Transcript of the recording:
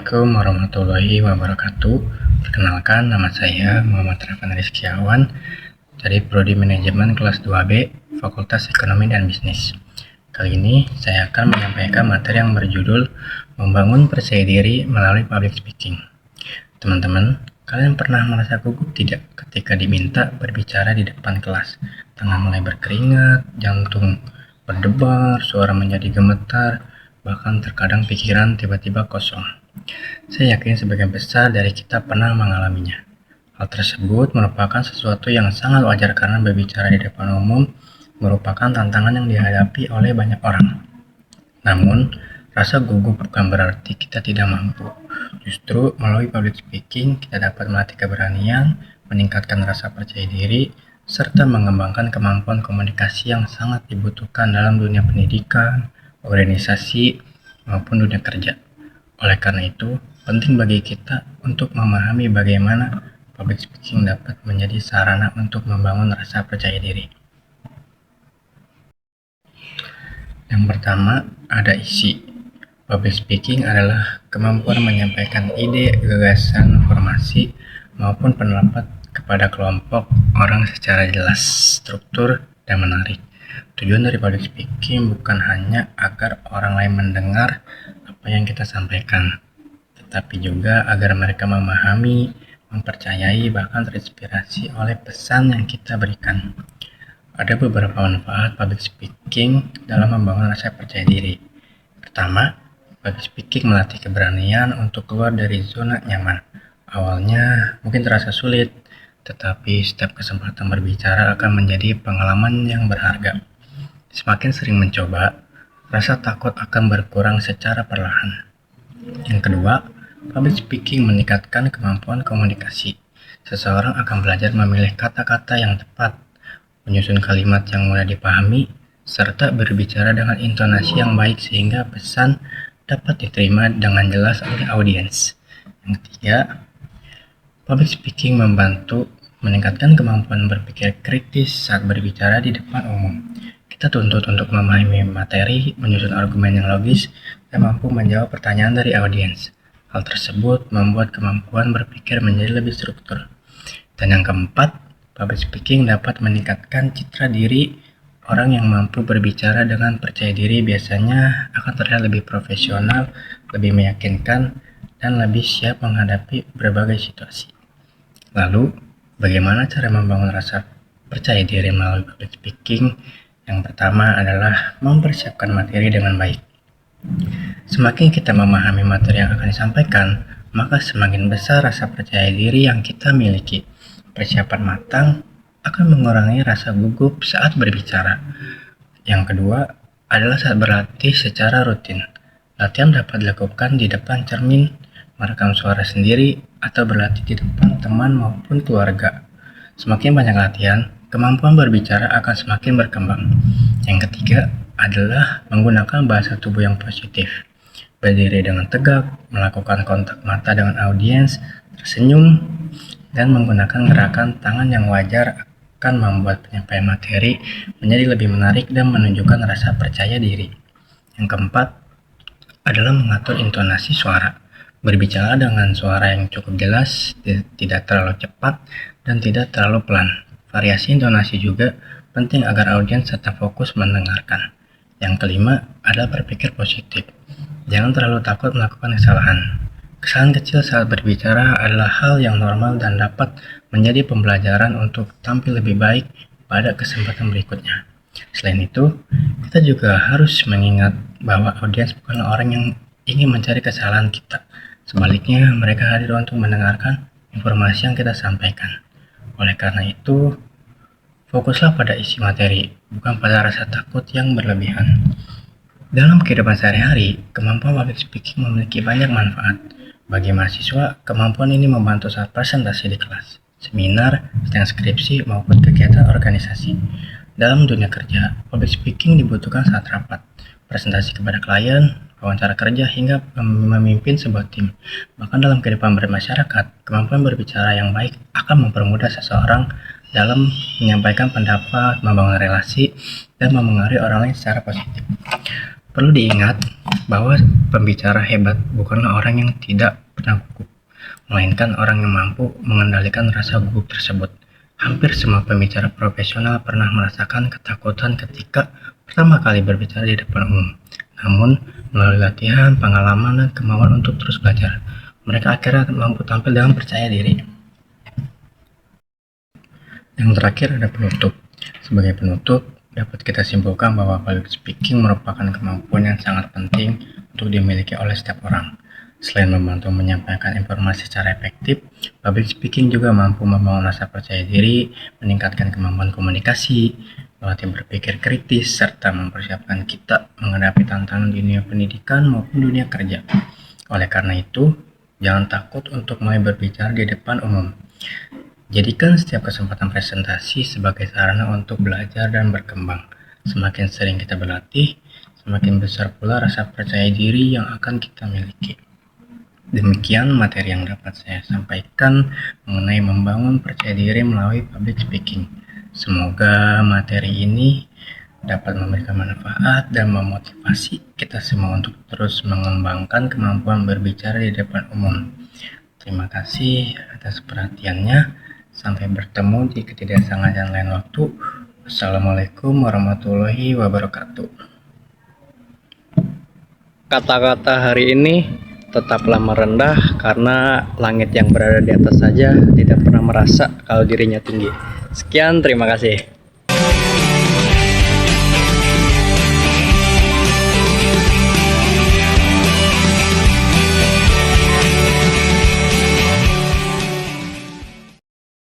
Assalamualaikum warahmatullahi wabarakatuh. Perkenalkan, nama saya Muhammad Rafan Rizkiawan dari Prodi Manajemen kelas 2B, Fakultas Ekonomi dan Bisnis. Kali ini saya akan menyampaikan materi yang berjudul Membangun Percaya Diri Melalui Public Speaking. Teman-teman, kalian pernah merasa gugup tidak ketika diminta berbicara di depan kelas? Tangan mulai berkeringat, jantung berdebar, suara menjadi gemetar, bahkan terkadang pikiran tiba-tiba kosong. Saya yakin sebagian besar dari kita pernah mengalaminya. Hal tersebut merupakan sesuatu yang sangat wajar karena berbicara di depan umum merupakan tantangan yang dihadapi oleh banyak orang. Namun, rasa gugup bukan berarti kita tidak mampu. Justru melalui public speaking, kita dapat melatih keberanian, meningkatkan rasa percaya diri, serta mengembangkan kemampuan komunikasi yang sangat dibutuhkan dalam dunia pendidikan, organisasi, maupun dunia kerja. Oleh karena itu, penting bagi kita untuk memahami bagaimana public speaking dapat menjadi sarana untuk membangun rasa percaya diri. Yang pertama, ada isi. Public speaking adalah kemampuan menyampaikan ide, gagasan, informasi, maupun pendapat kepada kelompok orang secara jelas, struktur, dan menarik. Tujuan dari public speaking bukan hanya agar orang lain mendengar apa yang kita sampaikan, tetapi juga agar mereka memahami, mempercayai, bahkan terinspirasi oleh pesan yang kita berikan. Ada beberapa manfaat public speaking dalam membangun rasa percaya diri. Pertama, public speaking melatih keberanian untuk keluar dari zona nyaman. Awalnya mungkin terasa sulit, tetapi setiap kesempatan berbicara akan menjadi pengalaman yang berharga. Semakin sering mencoba, rasa takut akan berkurang secara perlahan. Yang kedua, public speaking meningkatkan kemampuan komunikasi. Seseorang akan belajar memilih kata-kata yang tepat, menyusun kalimat yang mudah dipahami, serta berbicara dengan intonasi yang baik sehingga pesan dapat diterima dengan jelas oleh audiens. Yang ketiga, public speaking membantu meningkatkan kemampuan berpikir kritis saat berbicara di depan umum. Kita tuntut untuk memahami materi, menyusun argumen yang logis, dan mampu menjawab pertanyaan dari audiens. Hal tersebut membuat kemampuan berpikir menjadi lebih struktur. Dan yang keempat, public speaking dapat meningkatkan citra diri. Orang yang mampu berbicara dengan percaya diri biasanya akan terlihat lebih profesional, lebih meyakinkan, dan lebih siap menghadapi berbagai situasi. Lalu, bagaimana cara membangun rasa percaya diri melalui public speaking? Yang pertama adalah mempersiapkan materi dengan baik. Semakin kita memahami materi yang akan disampaikan, maka semakin besar rasa percaya diri yang kita miliki. Persiapan matang akan mengurangi rasa gugup saat berbicara. Yang kedua adalah saat berlatih secara rutin. Latihan dapat dilakukan di depan cermin, merekam suara sendiri, atau berlatih di depan teman maupun keluarga. Semakin banyak latihan, kemampuan berbicara akan semakin berkembang. Yang ketiga adalah menggunakan bahasa tubuh yang positif. Berdiri dengan tegak, melakukan kontak mata dengan audiens, tersenyum, dan menggunakan gerakan tangan yang wajar akan membuat penyampaian materi menjadi lebih menarik dan menunjukkan rasa percaya diri. Yang keempat adalah mengatur intonasi suara. Berbicara dengan suara yang cukup jelas, tidak terlalu cepat, dan tidak terlalu pelan. Variasi intonasi juga penting agar audiens tetap fokus mendengarkan. Yang kelima adalah berpikir positif. Jangan terlalu takut melakukan kesalahan. Kesalahan kecil saat berbicara adalah hal yang normal dan dapat menjadi pembelajaran untuk tampil lebih baik pada kesempatan berikutnya. Selain itu, kita juga harus mengingat bahwa audiens bukanlah orang yang ingin mencari kesalahan kita. Sebaliknya, mereka hadir untuk mendengarkan informasi yang kita sampaikan. Oleh karena itu, fokuslah pada isi materi, bukan pada rasa takut yang berlebihan. Dalam kehidupan sehari-hari, kemampuan public speaking memiliki banyak manfaat. Bagi mahasiswa, kemampuan ini membantu saat presentasi di kelas, seminar, sidang skripsi, maupun kegiatan organisasi. Dalam dunia kerja, public speaking dibutuhkan saat rapat, presentasi kepada klien, wawancara kerja, hingga memimpin sebuah tim. Bahkan dalam kehidupan bermasyarakat, kemampuan berbicara yang baik akan mempermudah seseorang dalam menyampaikan pendapat, membangun relasi, dan memengaruhi orang lain secara positif. Perlu diingat bahwa pembicara hebat bukanlah orang yang tidak pernah gugup, melainkan orang yang mampu mengendalikan rasa gugup tersebut. Hampir semua pembicara profesional pernah merasakan ketakutan ketika pertama kali berbicara di depan umum. Namun, melalui latihan, pengalaman, dan kemauan untuk terus belajar, mereka akhirnya mampu tampil dengan percaya diri. Yang terakhir ada penutup. Sebagai penutup, dapat kita simpulkan bahwa public speaking merupakan kemampuan yang sangat penting untuk dimiliki oleh setiap orang. Selain membantu menyampaikan informasi secara efektif, public speaking juga mampu membangun rasa percaya diri, meningkatkan kemampuan komunikasi, melatih berpikir kritis, serta mempersiapkan kita menghadapi tantangan di dunia pendidikan maupun dunia kerja. Oleh karena itu, jangan takut untuk mulai berbicara di depan umum. Jadikan setiap kesempatan presentasi sebagai sarana untuk belajar dan berkembang. Semakin sering kita berlatih, semakin besar pula rasa percaya diri yang akan kita miliki. Demikian materi yang dapat saya sampaikan mengenai membangun percaya diri melalui public speaking. Semoga materi ini dapat memberikan manfaat dan memotivasi kita semua untuk terus mengembangkan kemampuan berbicara di depan umum. Terima kasih atas perhatiannya. Sampai bertemu di ketidaksengajaan lain waktu. Wassalamualaikum warahmatullahi wabarakatuh. Kata-kata hari ini, tetaplah merendah karena langit yang berada di atas saja tidak pernah merasa kalau dirinya tinggi. Sekian, terima kasih.